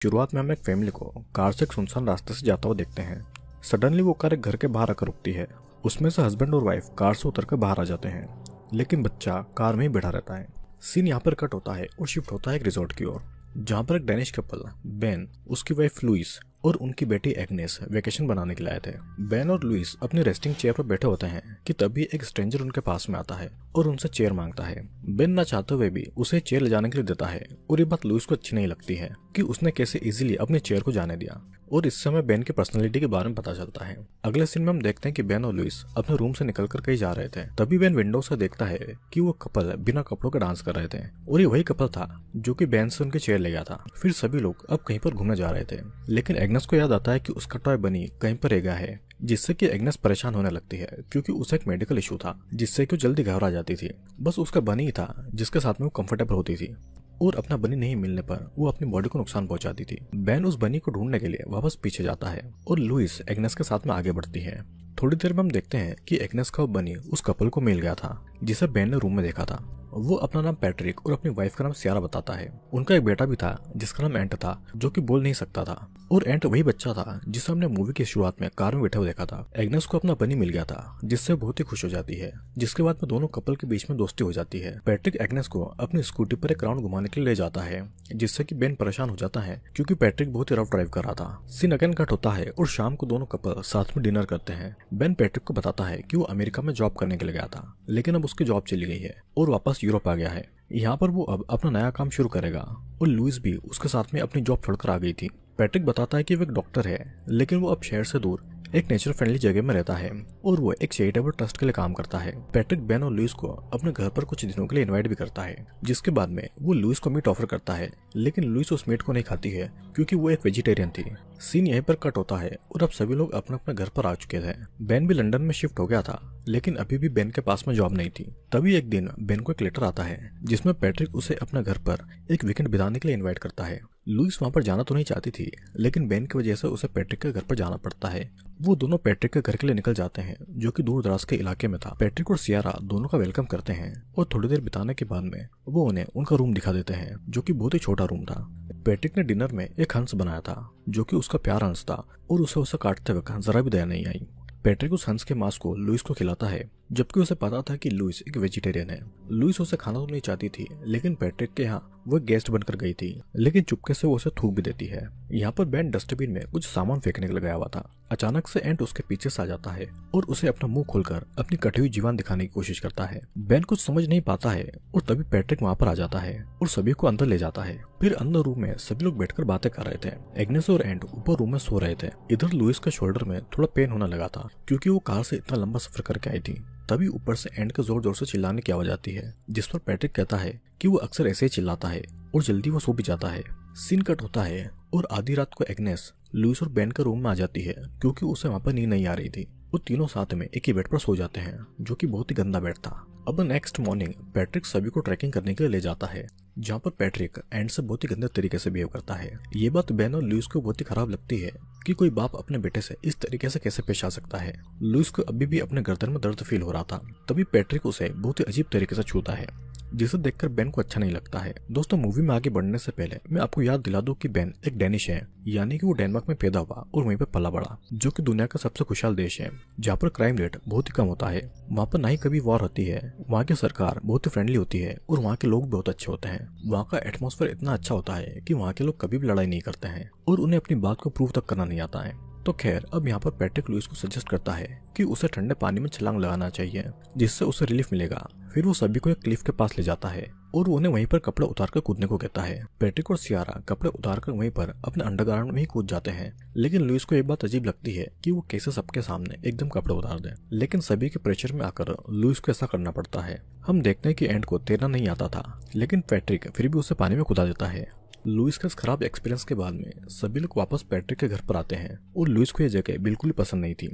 शुरुआत में हम एक फैमिली को कार से एक सुनसान रास्ते से जाता हुआ देखते हैं। सडनली वो कार एक घर के बाहर आकर रुकती है। उसमें से हस्बैंड और वाइफ कार से उतरकर बाहर आ जाते हैं, लेकिन बच्चा कार में ही बैठा रहता है। सीन यहाँ पर कट होता है और शिफ्ट होता है एक रिजॉर्ट की ओर, जहाँ पर एक डेनिश कपल बेन, उसकी वाइफ लुइस और उनकी बेटी एग्नेस वेकेशन बनाने के लिए आए थे। बेन और लुइस अपनी रेस्टिंग चेयर पर बैठे होते हैं कि तभी एक स्ट्रेंजर उनके पास में आता है और उनसे चेयर मांगता है। बेन ना चाहते हुए भी उसे चेयर ले जाने के लिए देता है और ये बात लुइस को अच्छी नहीं लगती है कि उसने कैसे इजीली अपनी चेयर को जाने दिया, और इससे हमें बेन की पर्सनैलिटी के बारे में पता चलता है। अगले सीन में हम देखते हैं कि बेन और लुइस अपने रूम से निकलकर कहीं जा रहे थे। तभी बेन विंडो से देखता है कि वो कपल बिना कपड़ों के डांस कर रहे थे, और ये वही कपल था जो कि बेन से उनकी चेयर ले गया था। फिर सभी लोग अब कहीं पर घूमने जा रहे थे, लेकिन एग्नेस को याद आता है कि उसका टॉय बनी कहीं पर रह गया है, जिससे कि एग्नेस परेशान होने लगती है क्योंकि उसे एक मेडिकल इशू था जिससे कि वो जल्दी घबरा जाती थी। बस उसका बनी ही था जिसके साथ में वो कंफर्टेबल होती थी, और अपना बनी नहीं मिलने पर वो अपनी बॉडी को नुकसान पहुंचाती थी। बेन उस बनी को ढूंढने के लिए वापस पीछे जाता है और लुइस एग्नेस के साथ में आगे बढ़ती है। थोड़ी देर में हम देखते हैं कि एग्नेस का बनी उस कपल को मिल गया था जिसे बेन ने रूम में देखा था। वो अपना नाम पैट्रिक और अपनी वाइफ का नाम सियारा बताता है। उनका एक बेटा भी था जिसका नाम एंट था, जो कि बोल नहीं सकता था, और एंट वही बच्चा था जिसे हमने मूवी की शुरुआत में कार में बैठे हुए देखा था। एग्नेस को अपना बनी मिल गया था जिससे बहुत ही खुश हो जाती है, जिसके बाद में दोनों कपल के बीच में दोस्ती हो जाती है। पैट्रिक एग्नेस को अपनी स्कूटी पर एक राउंड घुमाने के लिए ले जाता है, जिससे कि बेन परेशान हो जाता है क्योंकि पैट्रिक बहुत ही रफ ड्राइव कर रहा था। सीन अगेन कट होता है और शाम को दोनों कपल साथ में डिनर करते हैं। बेन पैट्रिक को बताता है कि वो अमेरिका में जॉब करने के लिए गया था, लेकिन अब उसकी जॉब चली गई है और वापस यूरोप आ गया है। यहाँ पर वो अब अपना नया काम शुरू करेगा, और लुइस भी उसके साथ में अपनी जॉब छोड़कर आ गई थी। पैट्रिक बताता है कि वो एक डॉक्टर है, लेकिन वो अब शहर से दूर एक नेचर फ्रेंडली जगह में रहता है और वो एक चैरिटेबल ट्रस्ट के लिए काम करता है। पैट्रिक बेन और लुइस को अपने घर पर कुछ दिनों के लिए इनवाइट भी करता है, जिसके बाद में वो लुइस को मीट ऑफर करता है, लेकिन लुइस उस मीट को नहीं खाती है क्योंकि वो एक वेजिटेरियन थी। सीन यहीं पर कट होता है और अब सभी लोग अपने अपने घर पर आ चुके थे। बेन भी लंदन में शिफ्ट हो गया था, लेकिन अभी भी बेन के पास में जॉब नहीं थी। तभी एक दिन बेन को एक लेटर आता है जिसमें पैट्रिक उसे अपने घर पर एक वीकेंड बिताने के लिए इन्वाइट करता है। लुइस वहां पर जाना तो नहीं चाहती थी, लेकिन बेन की वजह से उसे पैट्रिक के घर पर जाना पड़ता है। वो दोनों पैट्रिक के घर के लिए निकल जाते हैं, जो कि दूर दराज के इलाके में था। पैट्रिक और सियारा दोनों का वेलकम करते हैं और थोड़ी देर बिताने के बाद में वो उन्हें उनका रूम दिखा देते हैं, जो कि बहुत ही छोटा रूम था। पैट्रिक ने डिनर में एक हंस बनाया था, जो कि उसका प्यारा हंस था, और उसे काटते वक्त जरा भी दया नहीं आई। पैट्रिक उस हंस के मांस को लुइस को खिलाता है, जबकि उसे पता था कि लुइस एक वेजिटेरियन है। लुइस उसे खाना तो नहीं चाहती थी, लेकिन पैट्रिक के यहाँ वो गेस्ट बनकर गई थी, लेकिन चुपके से वो उसे थूक भी देती है। यहाँ पर बेन डस्टबिन में कुछ सामान फेंकने के लिए गया हुआ था। अचानक से एंट उसके पीछे से आ जाता है और उसे अपना मुंह खोलकर अपनी कटी हुई जीवान दिखाने की कोशिश करता है। बेन कुछ समझ नहीं पाता है और तभी पैट्रिक वहाँ पर आ जाता है और सभी को अंदर ले जाता है। फिर अंदर रूम में सभी लोग बैठकर बातें कर रहे थे। एग्नेस और एंट ऊपर रूम में सो रहे थे। इधर लुइस के शोल्डर में थोड़ा पेन होने लगा था क्योंकि वो कार से इतना लंबा सफर करके आई थी। तभी ऊपर से एंट के जोर जोर से चिल्लाने की आवाज आती है, जिस पर पैट्रिक कहता है कि वो अक्सर ऐसे ही चिल्लाता है, और जल्दी वो सो भी जाता है। सीन कट होता है और आधी रात को एग्नेस लुइस और बेन के रूम में आ जाती है क्योंकि उसे वहां पर नींद नहीं आ रही थी। वो तीनों साथ में एक ही बेड पर सो जाते हैं, जो कि बहुत ही गंदा बेड था। अब नेक्स्ट मॉर्निंग पैट्रिक सभी को ट्रैकिंग करने के लिए ले जाता है, जहाँ पर पैट्रिक एंड से बहुत ही गंदे तरीके से बिहेव करता है। ये बात बेन और लुइस को बहुत ही खराब लगती है कि कोई बाप अपने बेटे से इस तरीके से कैसे पेश आ सकता है। लुइस को अभी भी अपने गर्दन में दर्द फील हो रहा था। तभी पैट्रिक उसे बहुत ही अजीब तरीके से छूता है, जिसे देखकर बेन को अच्छा नहीं लगता है। दोस्तों, मूवी में आगे बढ़ने से पहले मैं आपको याद दिला दूं कि बेन एक डेनिश है, यानी कि वो डेनमार्क में पैदा हुआ और वहीं पर पला बड़ा, जो कि दुनिया का सबसे खुशहाल देश है, जहाँ पर क्राइम रेट बहुत ही कम होता है। वहाँ पर ना ही कभी वॉर होती है। वहाँ की सरकार बहुत ही फ्रेंडली होती है और वहाँ के लोग बहुत अच्छे होते हैं। वहाँ का एटमॉस्फेयर इतना अच्छा होता है कि वहाँ के लोग कभी भी लड़ाई नहीं करते हैं और उन्हें अपनी बात को प्रूव तक करना नहीं आता है। तो खैर, अब यहाँ पर पैट्रिक लुइस को सजेस्ट करता है कि उसे ठंडे पानी में छलांग लगाना चाहिए, जिससे उसे रिलीफ मिलेगा। फिर वो सभी को एक क्लिफ के पास ले जाता है और वो उन्हें वहीं पर कपड़े उतारकर कूदने को कहता है। पैट्रिक और सियारा कपड़े उतारकर वहीं पर अपने अंडरगारमेंट में ही कूद जाते हैं, लेकिन लुइस को एक बात अजीब लगती है कि वो कैसे सबके सामने एकदम कपड़े उतार दे। लेकिन सभी के प्रेशर में आकर लुइस को ऐसा करना पड़ता है। हम देखते हैं कि एंट को तैरना नहीं आता था, लेकिन पैट्रिक फिर भी उसे पानी में कूदा देता है। लुइस का इस खराब एक्सपीरियंस के बाद में सभी लोग वापस पैट्रिक के घर पर आते हैं और लुइस को यह जगह बिल्कुल ही पसंद नहीं थी।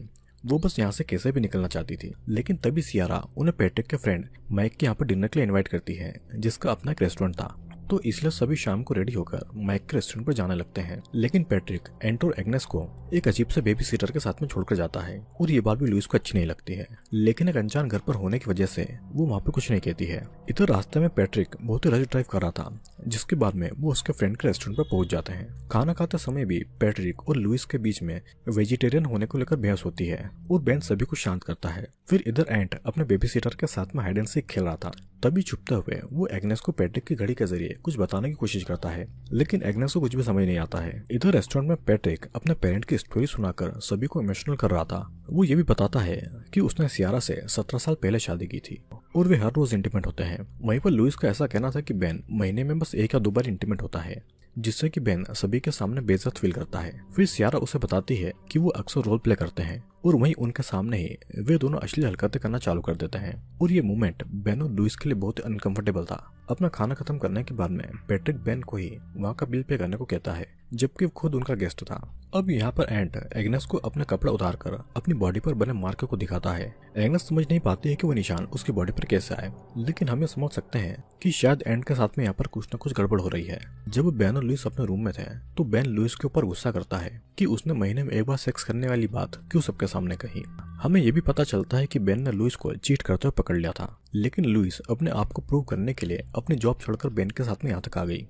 वो बस यहाँ से कैसे भी निकलना चाहती थी। लेकिन तभी सियारा उन्हें पैट्रिक के फ्रेंड माइक के यहाँ पर डिनर के लिए इनवाइट करती है, जिसका अपना एक रेस्टोरेंट था। तो इसलिए सभी शाम को रेडी होकर माइक के रेस्टोरेंट पर जाने लगते हैं। लेकिन पैट्रिक एंट और एग्नेस को एक अजीब से बेबी सीटर के साथ में छोड़कर जाता है और ये बात भी लुइस को अच्छी नहीं लगती है। लेकिन एक अनजान घर पर होने की वजह से वो वहाँ पे कुछ नहीं कहती है। इधर रास्ते में पैट्रिक बहुत ही रश ड्राइव कर रहा था, जिसके बाद में वो उसके फ्रेंड के रेस्टोरेंट पर पहुंच जाते हैं। खाना खाते समय भी पैट्रिक और लुइस के बीच में वेजिटेरियन होने को लेकर बहस होती है और बेन सभी को शांत करता है। फिर इधर एंट अपने बेबी सीटर के साथ में हाइड एंड सीक खेल रहा था। तभी छुपते हुए वो एग्नेस को पैट्रिक की घड़ी के जरिए कुछ बताने की कोशिश करता है, लेकिन एग्नेस को कुछ भी समझ नहीं आता है। इधर रेस्टोरेंट में पैट्रिक अपने पेरेंट की स्टोरी सुनाकर सभी को इमोशनल कर रहा था। वो ये भी बताता है कि उसने सियारा से 17 साल पहले शादी की थी और वे हर रोज इंटीमेट होते हैं। वहीं पर लुइस का ऐसा कहना था कि बेन महीने में बस 1 या 2 बार इंटीमेट होता है, जिससे कि बेन सभी के सामने बेइज्जत फील करता है। फिर सियारा उसे बताती है कि वो अक्सर रोल प्ले करते हैं और वहीं उनके सामने ही वे दोनों अश्लील हरकतें करना चालू कर देते हैं और ये मोमेंट बेन और लुइस के लिए बहुत ही अनकंफर्टेबल था। अपना खाना खत्म करने के बाद में पैट्रिक बेन को ही वहाँ का बिल पे करने को कहता है, जबकि खुद उनका गेस्ट था। अब यहाँ पर एंट एग्नेस को अपने कपड़े उतार कर अपनी बॉडी पर बने मार्कर को दिखाता है। एग्नेस समझ नहीं पाती है कि वो निशान उसकी बॉडी पर कैसे आए, लेकिन हम ये समझ सकते हैं कि शायद एंट के साथ में यहाँ पर कुछ न कुछ गड़बड़ हो रही है। जब बेन और लुइस अपने रूम में थे तो बेन लुइस के ऊपर गुस्सा करता है कि उसने महीने में 1 बार सेक्स करने वाली बात क्यों सबके सामने कही। हमें ये भी पता चलता है कि बेन ने लुइस को चीट करते हुए पकड़ लिया था, लेकिन लुइस अपने आप को प्रूव करने के लिए अपनी जॉब छोड़कर बेन के साथ में यहाँ तक आ गई।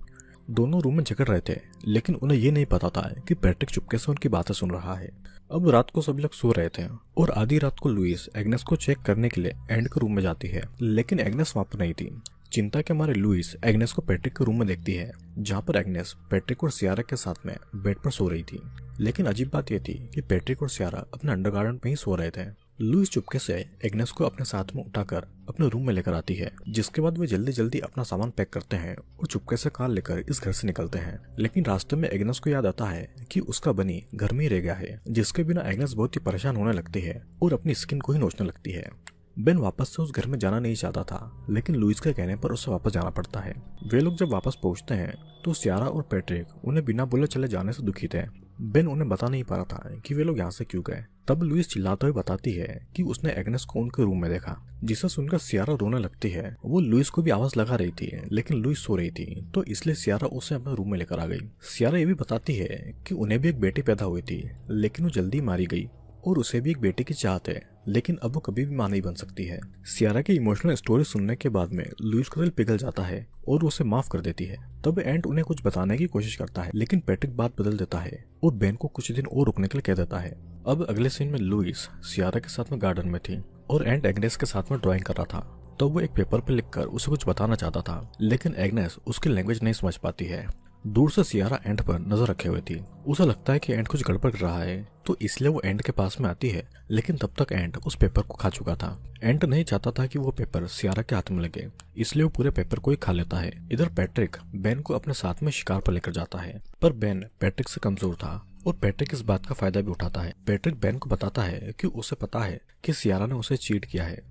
दोनों रूम में झगड़ रहे थे, लेकिन उन्हें ये नहीं पता था कि पैट्रिक चुपके से उनकी बातें सुन रहा है। अब रात को सभी लोग सो रहे थे और आधी रात को लुइस एग्नेस को चेक करने के लिए एंड के रूम में जाती है, लेकिन एग्नेस वहां पर नहीं थी। चिंता के मारे लुइस एग्नेस को पैट्रिक के रूम में देखती है, जहाँ पर एग्नेस पैट्रिक और सियारा के साथ में बेड पर सो रही थी। लेकिन अजीब बात यह थी कि पैट्रिक और सियारा अपने अंडरगार्डन में ही सो रहे थे। लुइस चुपके से एग्नेस को अपने साथ में उठाकर अपने रूम में लेकर आती है, जिसके बाद वे जल्दी जल्दी अपना सामान पैक करते हैं और चुपके से कार लेकर इस घर से निकलते हैं। लेकिन रास्ते में एग्नेस को याद आता है कि उसका बनी घर में ही रह गया है, जिसके बिना एग्नेस बहुत ही परेशान होने लगती है और अपनी स्किन को ही नोचने लगती है। बेन वापस से उस घर में जाना नहीं चाहता था, लेकिन लुइस के कहने पर उसे वापस जाना पड़ता है। वे लोग जब वापस पहुंचते हैं तो सियारा और पैट्रिक उन्हें बिना बोले चले जाने से दुखी थे। बेन उन्हें बता नहीं पा रहा था कि वे लोग यहाँ से क्यों गए। तब लुइस चिल्लाते हुए बताती है कि उसने एग्नेस को उनके रूम में देखा, जिसे सुनकर सियारा रोने लगती है। वो लुइस को भी आवाज लगा रही थी, लेकिन लुइस सो रही थी, तो इसलिए सियारा उसे अपने रूम में लेकर आ गई। सियारा ये भी बताती है कि उन्हें भी एक बेटी पैदा हुई थी, लेकिन वो जल्दी मारी गई और उसे भी एक बेटे की चाहत है, लेकिन अब वो कभी भी मां नहीं बन सकती है। सियारा की इमोशनल स्टोरी सुनने के बाद में लुइस का दिल पिघल जाता है और उसे माफ कर देती है। तब एंट उन्हें कुछ बताने की कोशिश करता है, लेकिन पैट्रिक बात बदल देता है और बेन को कुछ दिन और रुकने के लिए कह देता है। अब अगले सीन में लुइस सियारा के साथ में गार्डन में थी और एंट एग्नेस के साथ में ड्राइंग कर रहा था। तो वो एक पेपर पे लिखकर उसे कुछ बताना चाहता था, लेकिन एग्नेस उसकी लैंग्वेज नहीं समझ पाती है। दूर से सियारा एंट पर नजर रखे हुए थी। उसे लगता है कि एंट कुछ गड़बड़ कर रहा है, तो इसलिए वो एंट के पास में आती है, लेकिन तब तक एंट उस पेपर को खा चुका था। एंट नहीं चाहता था कि वो पेपर सियारा के हाथ में लगे, इसलिए वो पूरे पेपर को ही खा लेता है। इधर पैट्रिक बेन को अपने साथ में शिकार पर लेकर जाता है, पर बेन पैट्रिक से कमजोर था और पैट्रिक इस बात का फायदा भी उठाता है। पैट्रिक बेन को बताता है कि उसे पता है कि सियारा ने उसे चीट किया है,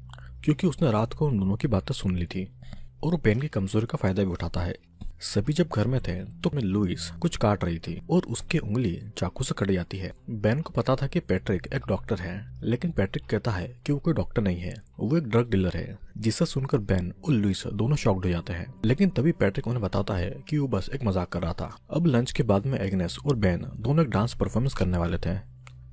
क्योंकि उसने रात को उन दोनों की बातें सुन ली थी, और वो बेन की कमजोरी का फायदा भी उठाता है। सभी जब घर में थे तो लुइस कुछ काट रही थी और उसकी उंगली चाकू से कट जाती है। बेन को पता था कि पैट्रिक एक डॉक्टर है, लेकिन पैट्रिक कहता है कि वो कोई डॉक्टर नहीं है, वो एक ड्रग डीलर है, जिसे सुनकर बेन और लुइस दोनों शॉक्ड हो जाते हैं। लेकिन तभी पैट्रिक उन्हें बताता है कि वो बस एक मजाक कर रहा था। अब लंच के बाद में एग्नेस और बेन दोनों एक डांस परफॉर्मेंस करने वाले थे,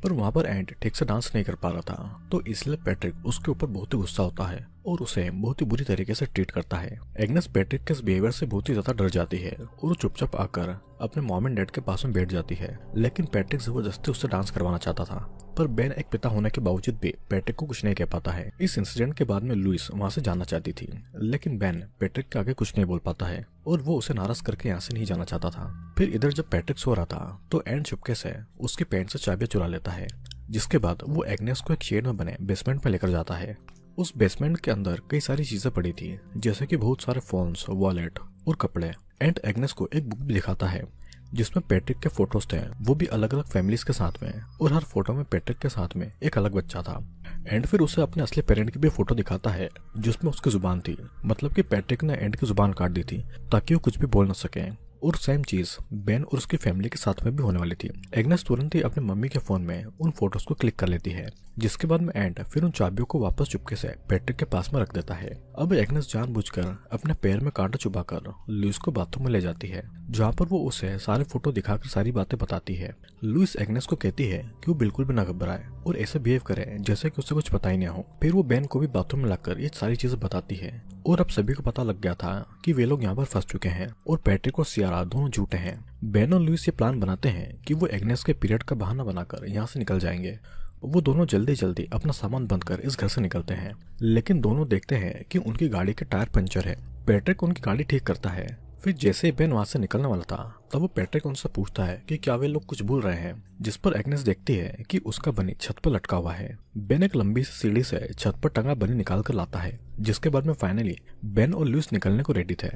पर वहाँ पर एंट ठीक से डांस नहीं कर पा रहा था, तो इसलिए पैट्रिक उसके ऊपर बहुत ही गुस्सा होता है और उसे बहुत ही बुरी तरीके से ट्रीट करता है। एग्नेस पैट्रिक के इस बिहेवियर से बहुत ही ज्यादा डर जाती है और वो चुपचाप आकर अपने मॉम एंड डैड के पास में बैठ जाती है, लेकिन पैट्रिक जबरदस्ती उससे डांस करवाना चाहता था, पर बेन एक पिता होने के बावजूद भी पैट्रिक को कुछ नहीं कह पाता है। इस इंसिडेंट के बाद में लुइस वहाँ से जाना चाहती थी, लेकिन बेन पैट्रिक के आगे कुछ नहीं बोल पाता है और वो उसे नाराज करके यहाँ से नहीं जाना चाहता था। फिर इधर जब पैट्रिक सो रहा था तो एंड चुपके से उसकी पैंट से चाबियां चुरा लेता है, जिसके बाद वो एग्नेस को एक शेड में बने बेसमेंट में लेकर जाता है। उस बेसमेंट के अंदर कई सारी चीजें पड़ी थी, जैसे कि बहुत सारे फोन्स, वॉलेट और कपड़े। एंड एग्नेस को एक बुक भी दिखाता है जिसमें पैट्रिक के फोटोज थे, वो भी अलग अलग फैमिलीज के साथ में, और हर फोटो में पैट्रिक के साथ में एक अलग बच्चा था। एंड फिर उसे अपने असली पेरेंट की भी फोटो दिखाता है जिसमें उसकी जुबान थी, मतलब कि पैट्रिक ने एंड की जुबान काट दी थी ताकि वो कुछ भी बोल न सके। और सेम चीज बेन और उसकी फैमिली के साथ में भी होने वाली थी। एग्नेस तुरंत ही अपने मम्मी के फोन में उन फोटोज को क्लिक कर लेती है जिसके बाद में एंड फिर उन चाबियों को वापस चुपके से पैट्रिक के पास में रख देता है। अब एग्नेस जानबूझकर अपने पैर में कांटा चुभाकर लुइस को बाथरूम में ले जाती है, जहाँ पर वो उसे सारे फोटो दिखाकर सारी बातें बताती है। लुइस एग्नेस को कहती है कि वो बिल्कुल भी ना घबराए और ऐसे बिहेव करे जैसे कि उसे कुछ पता ही नहीं हो। फिर वो बेन को भी बाथरूम में लाकर ये सारी चीजें बताती है और अब सभी को पता लग गया था कि वे लोग यहाँ पर फंस चुके हैं और पैट्रिक और सियारा दोनों झूठे हैं। बेन और लुइस ये प्लान बनाते हैं कि वो एग्नेस के पीरियड का बहाना बनाकर यहाँ से निकल जाएंगे। वो दोनों जल्दी जल्दी अपना सामान बंद कर इस घर से निकलते हैं, लेकिन दोनों देखते हैं कि उनकी गाड़ी के टायर पंचर है। पैट्रिक उनकी गाड़ी ठीक करता है। फिर जैसे ही बेन वहां से निकलने वाला था तब वो पैट्रिक उनसे पूछता है कि क्या वे लोग कुछ भूल रहे हैं, जिस पर एग्नेस देखती है कि उसका बनी छत पर लटका हुआ है। बेन एक लंबी सी सीढ़ी से छत पर टंगा बनी निकाल कर लाता है, जिसके बाद में फाइनली बेन और लुइस निकलने को रेडी थे।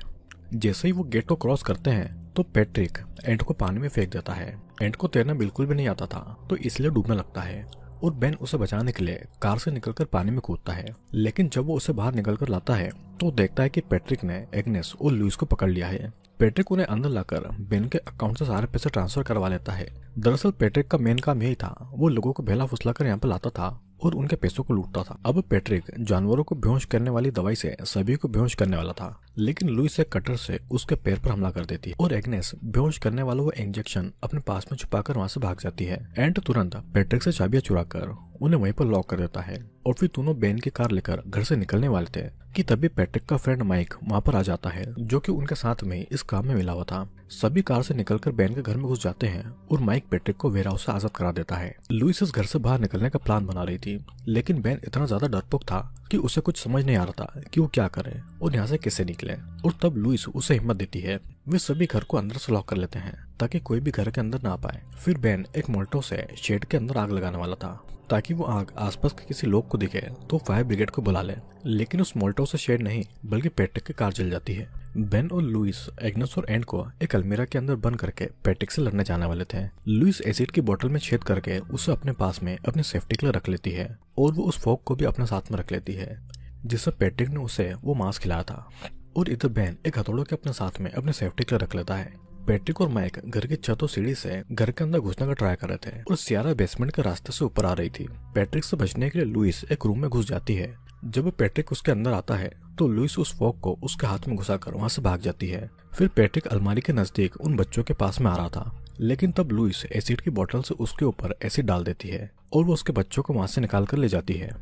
जैसे ही वो गेट को क्रॉस करते हैं तो पैट्रिक एंड को पानी में फेंक देता है। एंड को तैरना बिल्कुल भी नहीं आता था तो इसलिए डूबने लगता है और बेन उसे बचाने के लिए कार से निकलकर पानी में कूदता है। लेकिन जब वो उसे बाहर निकलकर लाता है तो देखता है कि पैट्रिक ने एग्नेस और लुइस को पकड़ लिया है। पैट्रिक उन्हें अंदर लाकर बेन के अकाउंट से सारे पैसे ट्रांसफर करवा लेता है। दरअसल पैट्रिक का मेन काम यही था, वो लोगों को बहला फुसलाकर यहाँ पर लाता था और उनके पैसों को लूटता था। अब पैट्रिक जानवरों को बेहोश करने वाली दवाई से सभी को बेहोश करने वाला था, लेकिन लुइस एक कटर से उसके पैर पर हमला कर देती है और एग्नेस बेहोश करने वाला वो इंजेक्शन अपने पास में छुपाकर वहां से भाग जाती है। एंड तुरंत पैट्रिक से चाबियां चुराकर उन्हें वहीं पर लॉक कर देता है और फिर दोनों बेन की कार लेकर घर से निकलने वाले थे कि तभी पैट्रिक का फ्रेंड माइक वहां पर आ जाता है, जो कि उनके साथ में इस काम में मिला हुआ था। सभी कार से निकलकर बेन के घर में घुस जाते हैं और माइक पैट्रिक को वेयरहाउस से आजाद करा देता है। लुइस इस घर से बाहर निकलने का प्लान बना रही थी, लेकिन बेन इतना ज्यादा डरपोक था कि उसे कुछ समझ नहीं आ रहा था कि वो क्या करे और यहाँ से कैसे निकले। और तब लुइस उसे हिम्मत देती है। वे सभी घर को अंदर से लॉक कर लेते हैं ताकि कोई भी घर के अंदर ना आ पाए। फिर बेन एक मोल्टो से शेड के अंदर आग लगाने वाला था ताकि वो आग आसपास के किसी लोग को दिखे तो फायर ब्रिगेड को बुला ले, लेकिन उस मोल्टो से शेड नहीं बल्कि पैट्रिक की कार जल जाती है। बेन और लुइस एग्नेस और एंड को एक अलमीरा के अंदर बंद करके पैट्रिक से लड़ने जाने वाले थे। लुइस एसिड की बोतल में छेद करके उसे अपने पास में अपनी सेफ्टी के लिए रख लेती है और वो उस फोक को भी अपने साथ में रख लेती है, जिससे पैट्रिक ने उसे वो मांस खिलाया था। और इधर बेन एक हथौड़े के अपने साथ में अपने सेफ्टी के लिए रख लेता है। पैट्रिक और माइक घर की छत और सीढ़ी से घर के अंदर घुसने का ट्राई कर रहे थे और सियारा बेसमेंट के रास्ते से ऊपर आ रही थी। पैट्रिक से बचने के लिए लुइस एक रूम में घुस जाती है। जब पैट्रिक उसके अंदर आता है तो लुइस उस फोक को उसके हाथ में घुसाकर वहां से भाग जाती है। फिर पैट्रिक अलमारी के नजदीक उन बच्चों के पास में आ रहा था, लेकिन तब लुइस एसिड की बोतल से उसके ऊपर एसिड डाल देती है और वो उसके बच्चों को वहां से निकाल कर ले जाती है।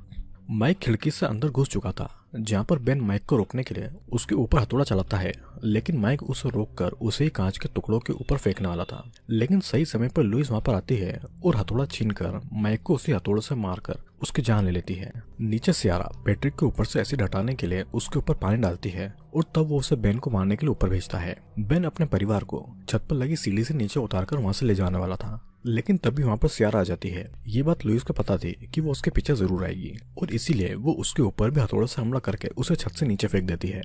माइक खिड़की से अंदर घुस चुका था, जहाँ पर बेन माइक को रोकने के लिए उसके ऊपर हथौड़ा चलाता है, लेकिन माइक उसे रोककर उसे ही कांच के टुकड़ों के ऊपर फेंकने वाला था। लेकिन सही समय पर लुइस वहां पर आती है और हथौड़ा छीनकर माइक को उसी हथौड़े से मारकर उसकी जान ले लेती है। नीचे सियारा पैट्रिक के ऊपर से एसिड हटाने के लिए उसके ऊपर पानी डालती है और तब वो उसे बेन को मारने के लिए ऊपर भेजता है। बेन अपने परिवार को छत पर लगी सीढ़ी से नीचे उतारकर वहां से ले जाने वाला था, लेकिन तभी वहां पर सियारा आ जाती है। ये बात लुइस को पता थी कि वो उसके पीछे जरूर आएगी और इसीलिए वो उसके ऊपर भी हथौड़े से हमला करके उसे छत से नीचे फेंक देती है।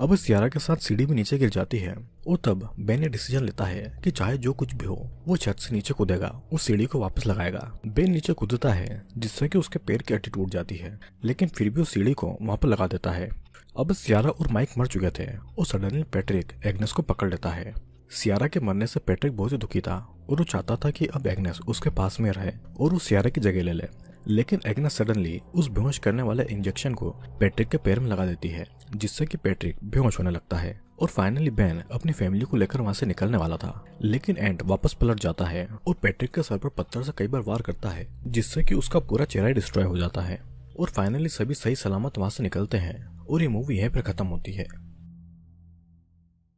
अब सियारा के साथ सीढ़ी भी नीचे गिर जाती है और तब बेन ये डिसीजन लेता है कि चाहे जो कुछ भी हो वो छत से नीचे कूदेगा, उस सीढ़ी को वापस लगाएगा। बेन नीचे कूदता है जिससे कि उसके पैर की हड्डी टूट जाती है, लेकिन फिर भी उस सीढ़ी को वहां पर लगा देता है। अब सियारा और माइक मर चुके थे और सडनली पैट्रिक एग्नेस को पकड़ लेता है। सियारा के मरने से पैट्रिक बहुत ही दुखी था और वो चाहता था कि अब एग्नेस उसके पास में रहे और वो सियारा की जगह ले ले, लेकिन एग्नेस सडनली उस बेहोश करने वाले इंजेक्शन को पैट्रिक के पैर में लगा देती है, जिससे कि पैट्रिक बेहोश होने लगता है। और फाइनली बेन अपनी फैमिली को लेकर वहां से निकलने वाला था, लेकिन एंड वापस पलट जाता है और पैट्रिक के सर पर पत्थर से कई बार वार करता है, जिससे कि उसका पूरा चेहरा डिस्ट्रॉय हो जाता है। और फाइनली सभी सही सलामत वहां से निकलते हैं और ये मूवी यहीं पर खत्म होती है।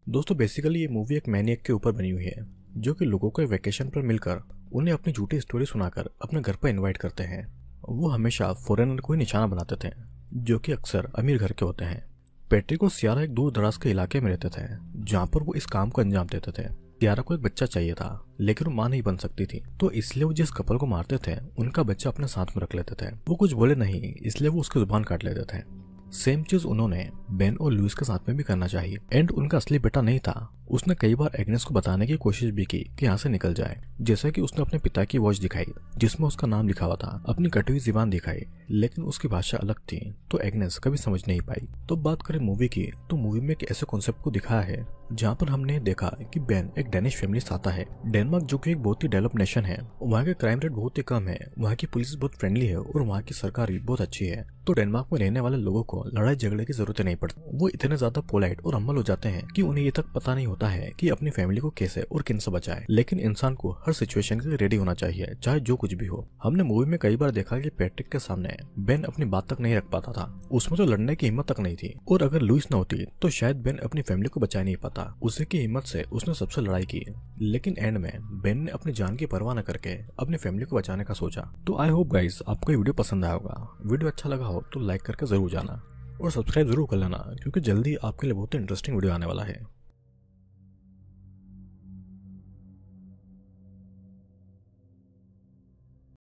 दोस्तों बेसिकली ये मूवी एक मैनिएक के ऊपर बनी हुई है, जो कि लोगों को वेकेशन पर मिलकर उन्हें अपनी झूठी स्टोरी सुनाकर अपने घर पर इनवाइट करते हैं। वो हमेशा फॉरेनर को ही निशाना बनाते थे, जो कि अक्सर अमीर घर के होते हैं। पैट्रिक और सियारा एक दूर दराज के इलाके में रहते थे, जहाँ पर वो इस काम को अंजाम देते थे। सियारा को एक बच्चा चाहिए था, लेकिन वो माँ नहीं बन सकती थी, तो इसलिए वो जिस कपल को मारते थे उनका बच्चा अपने साथ में रख लेते थे। वो कुछ बोले नहीं, इसलिए वो उसकी जुबान काट लेते थे। सेम चीज उन्होंने बेन और लुइस के साथ में भी करना चाहिए। एंड उनका असली बेटा नहीं था, उसने कई बार एग्नेस को बताने की कोशिश भी की कि यहाँ से निकल जाए, जैसा कि उसने अपने पिता की वॉच दिखाई जिसमें उसका नाम लिखा हुआ था, अपनी कटी हुई जुबान दिखाई लेकिन उसकी भाषा अलग थी, तो एग्नेस कभी समझ नहीं पाई। तो बात करें मूवी की, तो मूवी में एक ऐसे कॉन्सेप्ट को दिखाया है जहाँ पर हमने देखा कि बेन एक डेनिश फैमिली से आता है। डेनमार्क जो कि एक बहुत ही डेवलप नेशन है, वहाँ के क्राइम रेट बहुत ही कम है, वहाँ की पुलिस बहुत फ्रेंडली है और वहाँ की सरकार भी बहुत अच्छी है। तो डेनमार्क में रहने वाले लोगों को लड़ाई झगड़े की जरूरत नहीं पड़ती। वो इतने ज्यादा पोलाइट और हम्बल हो जाते हैं कि उन्हें ये तक पता नहीं होता है कि अपनी फैमिली को कैसे और किन से बचाए। लेकिन इंसान को हर सिचुएशन के लिए रेडी होना चाहिए, चाहे जो कुछ भी हो। हमने मूवी में कई बार देखा कि पैट्रिक के सामने बेन अपनी बात तक नहीं रख पाता था, उसमें तो लड़ने की हिम्मत तक नहीं थी। और अगर लुइस न होती तो शायद बेन अपनी फैमिली को बचा नहीं पाता। उसी की हिम्मत से उसने सबसे लड़ाई की, लेकिन एंड में बेन ने अपनी जान की परवाह न करके अपनी फैमिली को बचाने का सोचा। तो आई होप गाइस आपको ये वीडियो पसंद आया होगा। वीडियो अच्छा लगा हो तो लाइक करके जरूर जाना और सब्सक्राइब जरूर कर लेना, क्योंकि जल्दी आपके लिए बहुत ही इंटरेस्टिंग वीडियो आने वाला है।